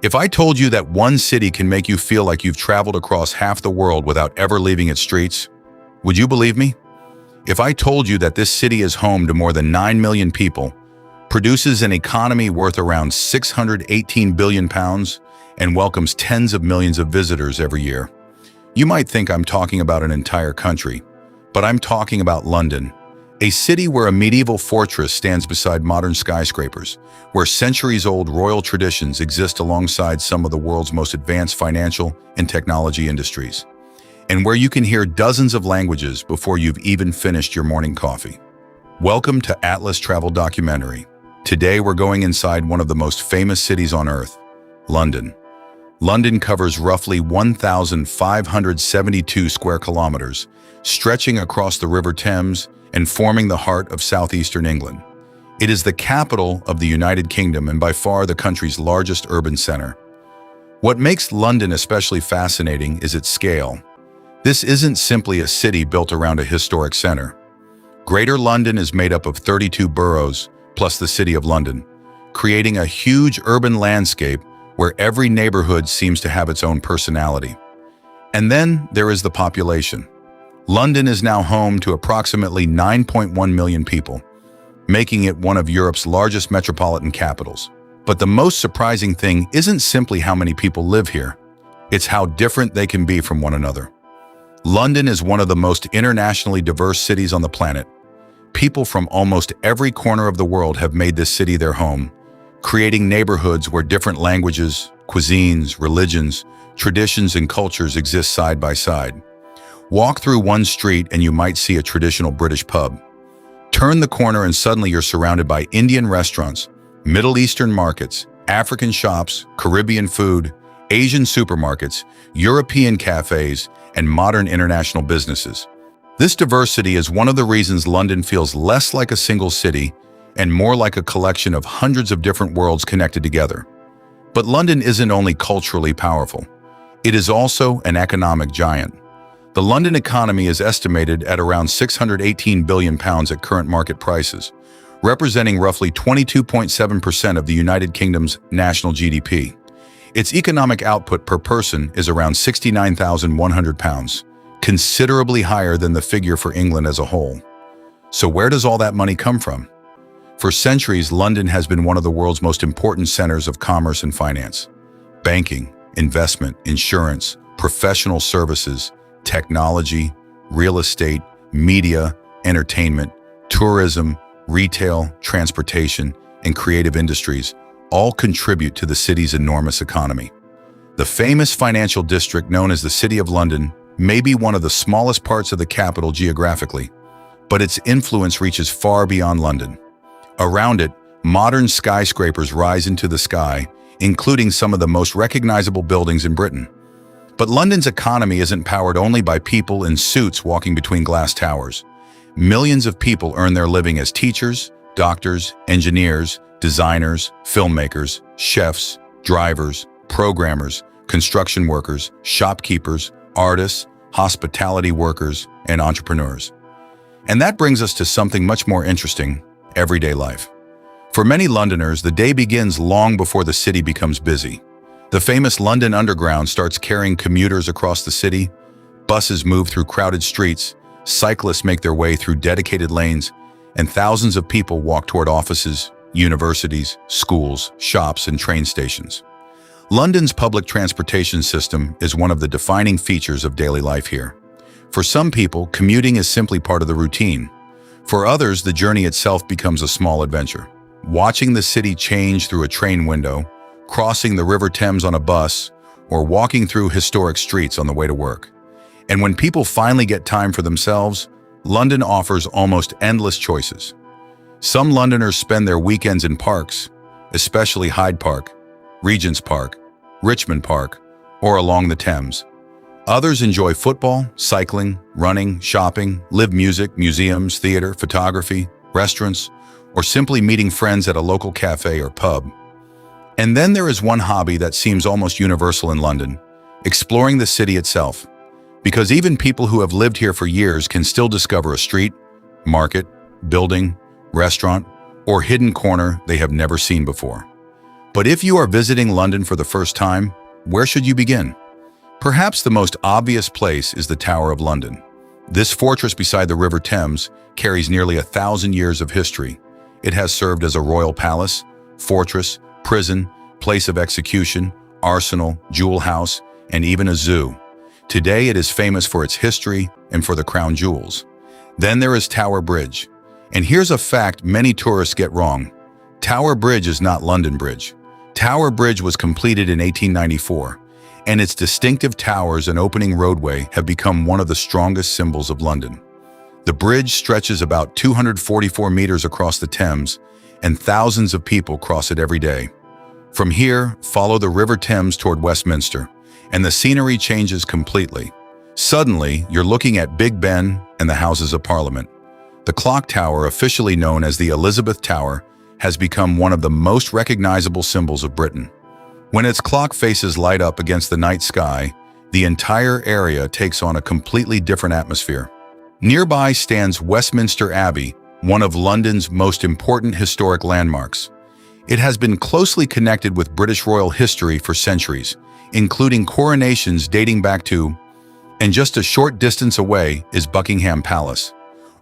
If I told you that one city can make you feel like you've traveled across half the world without ever leaving its streets, would you believe me? If I told you that this city is home to more than 9 million people, produces an economy worth around £618 billion, and welcomes tens of millions of visitors every year, you might think I'm talking about an entire country, but I'm talking about London, a city where a medieval fortress stands beside modern skyscrapers, where centuries-old royal traditions exist alongside some of the world's most advanced financial and technology industries, and where you can hear dozens of languages before you've even finished your morning coffee. Welcome to Atlas Travel Documentary. Today we're going inside one of the most famous cities on Earth, London. London covers roughly 1,572 square kilometers, stretching across the River Thames and forming the heart of southeastern England. It is the capital of the United Kingdom and by far the country's largest urban center. What makes London especially fascinating is its scale. This isn't simply a city built around a historic center. Greater London is made up of 32 boroughs, plus the City of London, creating a huge urban landscape where every neighborhood seems to have its own personality. And then there is the population. London is now home to approximately 9.1 million people, making it one of Europe's largest metropolitan capitals. But the most surprising thing isn't simply how many people live here, it's how different they can be from one another. London is one of the most internationally diverse cities on the planet. People from almost every corner of the world have made this city their home, creating neighborhoods where different languages, cuisines, religions, traditions, and cultures exist side by side. Walk through one street and you might see a traditional British pub. Turn the corner and suddenly you're surrounded by Indian restaurants, Middle Eastern markets, African shops, Caribbean food, Asian supermarkets, European cafes, and modern international businesses. This diversity is one of the reasons London feels less like a single city and more like a collection of hundreds of different worlds connected together. But London isn't only culturally powerful, it is also an economic giant. The London economy is estimated at around £618 billion at current market prices, representing roughly 22.7% of the United Kingdom's national GDP. Its economic output per person is around £69,100, considerably higher than the figure for England as a whole. So where does all that money come from? For centuries, London has been one of the world's most important centers of commerce and finance. Banking, investment, insurance, professional services, technology, real estate, media, entertainment, tourism, retail, transportation, and creative industries all contribute to the city's enormous economy. The famous financial district known as the City of London may be one of the smallest parts of the capital geographically, but its influence reaches far beyond London. Around it, modern skyscrapers rise into the sky, including some of the most recognizable buildings in Britain. But London's economy isn't powered only by people in suits walking between glass towers. Millions of people earn their living as teachers, doctors, engineers, designers, filmmakers, chefs, drivers, programmers, construction workers, shopkeepers, artists, hospitality workers, and entrepreneurs. And that brings us to something much more interesting: everyday life. For many Londoners, the day begins long before the city becomes busy. The famous London Underground starts carrying commuters across the city, buses move through crowded streets, cyclists make their way through dedicated lanes, and thousands of people walk toward offices, universities, schools, shops, and train stations. London's public transportation system is one of the defining features of daily life here. For some people, commuting is simply part of the routine. For others, the journey itself becomes a small adventure. Watching the city change through a train window, crossing the River Thames on a bus, or walking through historic streets on the way to work. And when people finally get time for themselves, London offers almost endless choices. Some Londoners spend their weekends in parks, especially Hyde Park, Regent's Park, Richmond Park, or along the Thames. Others enjoy football, cycling, running, shopping, live music, museums, theater, photography, restaurants, or simply meeting friends at a local cafe or pub. And then there is one hobby that seems almost universal in London: exploring the city itself. Because even people who have lived here for years can still discover a street, market, building, restaurant, or hidden corner they have never seen before. But if you are visiting London for the first time, where should you begin? Perhaps the most obvious place is the Tower of London. This fortress beside the River Thames carries nearly 1,000 years of history. It has served as a royal palace, fortress, prison, place of execution, arsenal, jewel house, and even a zoo. Today it is famous for its history and for the crown jewels. Then there is Tower Bridge. And here's a fact many tourists get wrong. Tower Bridge is not London Bridge. Tower Bridge was completed in 1894, and its distinctive towers and opening roadway have become one of the strongest symbols of London. The bridge stretches about 244 meters across the Thames, and thousands of people cross it every day. From here, follow the River Thames toward Westminster, and the scenery changes completely. Suddenly, you're looking at Big Ben and the Houses of Parliament. The clock tower, officially known as the Elizabeth Tower, has become one of the most recognizable symbols of Britain. When its clock faces light up against the night sky, the entire area takes on a completely different atmosphere. Nearby stands Westminster Abbey, one of London's most important historic landmarks. It has been closely connected with British royal history for centuries, including coronations dating back to, and just a short distance away is Buckingham Palace.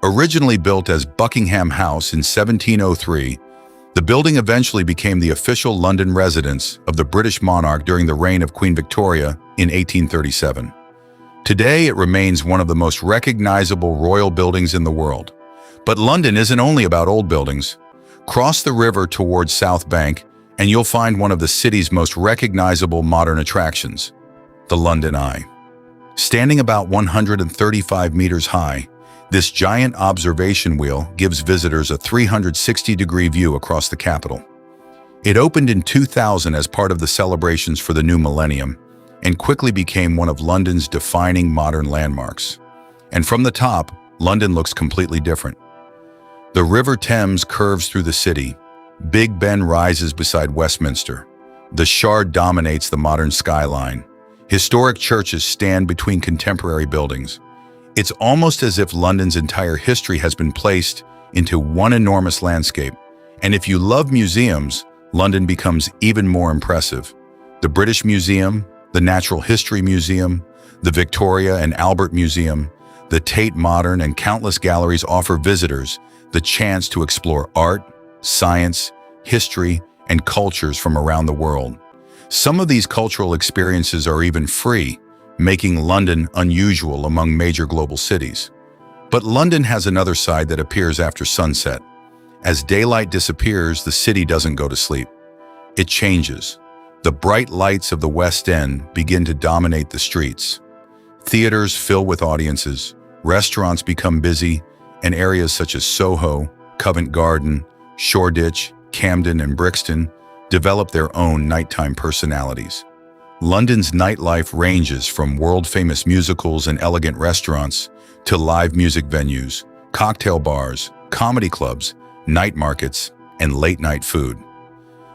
Originally built as Buckingham House in 1703, the building eventually became the official London residence of the British monarch during the reign of Queen Victoria in 1837. Today, it remains one of the most recognizable royal buildings in the world. But London isn't only about old buildings. Cross the river towards South Bank, and you'll find one of the city's most recognizable modern attractions, the London Eye. Standing about 135 meters high, this giant observation wheel gives visitors a 360-degree view across the capital. It opened in 2000 as part of the celebrations for the new millennium and quickly became one of London's defining modern landmarks. And from the top, London looks completely different. The River Thames curves through the city. Big Ben rises beside Westminster. The Shard dominates the modern skyline. Historic churches stand between contemporary buildings. It's almost as if London's entire history has been placed into one enormous landscape. And if you love museums, London becomes even more impressive. The British Museum, the Natural History Museum, the Victoria and Albert Museum, the Tate Modern, and countless galleries offer visitors the chance to explore art, science, history, and cultures from around the world. Some of these cultural experiences are even free, making London unusual among major global cities. But London has another side that appears after sunset. As daylight disappears, the city doesn't go to sleep. It changes. The bright lights of the West End begin to dominate the streets. Theaters fill with audiences, restaurants become busy, and areas such as Soho, Covent Garden, Shoreditch, Camden, and Brixton develop their own nighttime personalities. London's nightlife ranges from world-famous musicals and elegant restaurants to live music venues, cocktail bars, comedy clubs, night markets, and late-night food.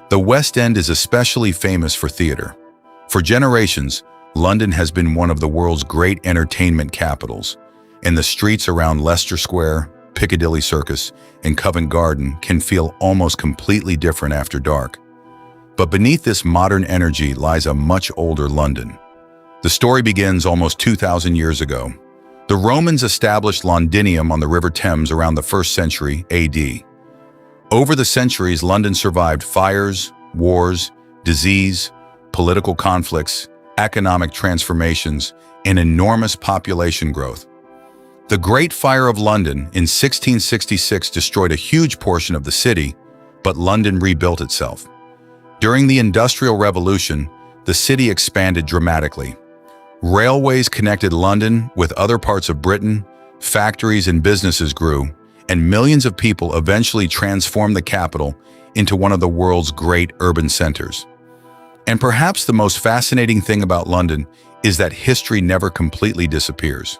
The West End is especially famous for theater. For generations, London has been one of the world's great entertainment capitals, and the streets around Leicester Square, Piccadilly Circus, and Covent Garden can feel almost completely different after dark. But beneath this modern energy lies a much older London. The story begins almost 2,000 years ago. The Romans established Londinium on the River Thames around the 1st century AD. Over the centuries, London survived fires, wars, disease, political conflicts, economic transformations, and enormous population growth. The Great Fire of London in 1666 destroyed a huge portion of the city, but London rebuilt itself. During the Industrial Revolution, the city expanded dramatically. Railways connected London with other parts of Britain, factories and businesses grew, and millions of people eventually transformed the capital into one of the world's great urban centers. And perhaps the most fascinating thing about London is that history never completely disappears.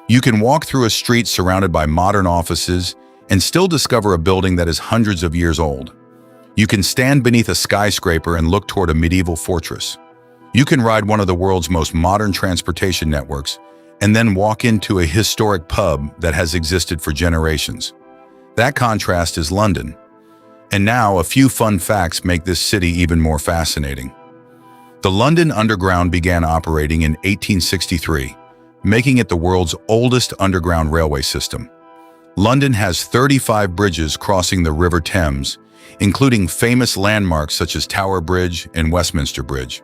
You can walk through a street surrounded by modern offices and still discover a building that is hundreds of years old. You can stand beneath a skyscraper and look toward a medieval fortress. You can ride one of the world's most modern transportation networks and then walk into a historic pub that has existed for generations. That contrast is London. And now, a few fun facts make this city even more fascinating. The London Underground began operating in 1863, making it the world's oldest underground railway system. London has 35 bridges crossing the River Thames, including famous landmarks such as Tower Bridge and Westminster Bridge.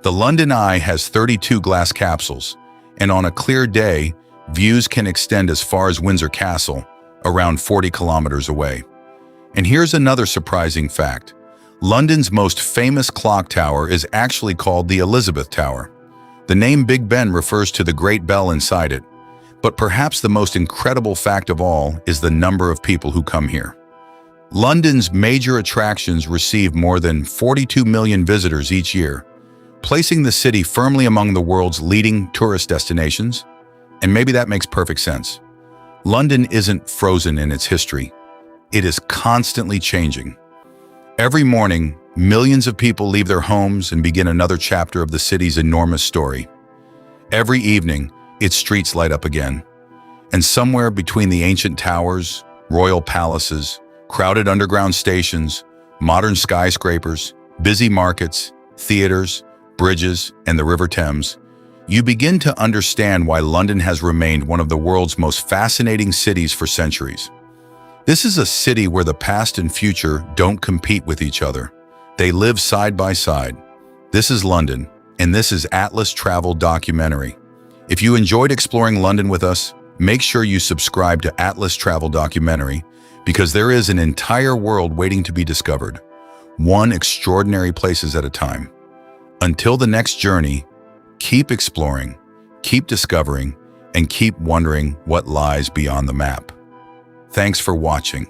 The London Eye has 32 glass capsules, and on a clear day, views can extend as far as Windsor Castle, around 40 kilometers away. And here's another surprising fact. London's most famous clock tower is actually called the Elizabeth Tower. The name Big Ben refers to the great bell inside it, but perhaps the most incredible fact of all is the number of people who come here. London's major attractions receive more than 42 million visitors each year, placing the city firmly among the world's leading tourist destinations. And maybe that makes perfect sense. London isn't frozen in its history. It is constantly changing. Every morning, millions of people leave their homes and begin another chapter of the city's enormous story. Every evening, its streets light up again. And somewhere between the ancient towers, royal palaces, crowded underground stations, modern skyscrapers, busy markets, theaters, bridges, and the River Thames, you begin to understand why London has remained one of the world's most fascinating cities for centuries. This is a city where the past and future don't compete with each other. They live side by side. This is London, and this is Atlas Travel Documentary. If you enjoyed exploring London with us, make sure you subscribe to Atlas Travel Documentary because there is an entire world waiting to be discovered, one extraordinary places at a time. Until the next journey, keep exploring, keep discovering, and keep wondering what lies beyond the map. Thanks for watching.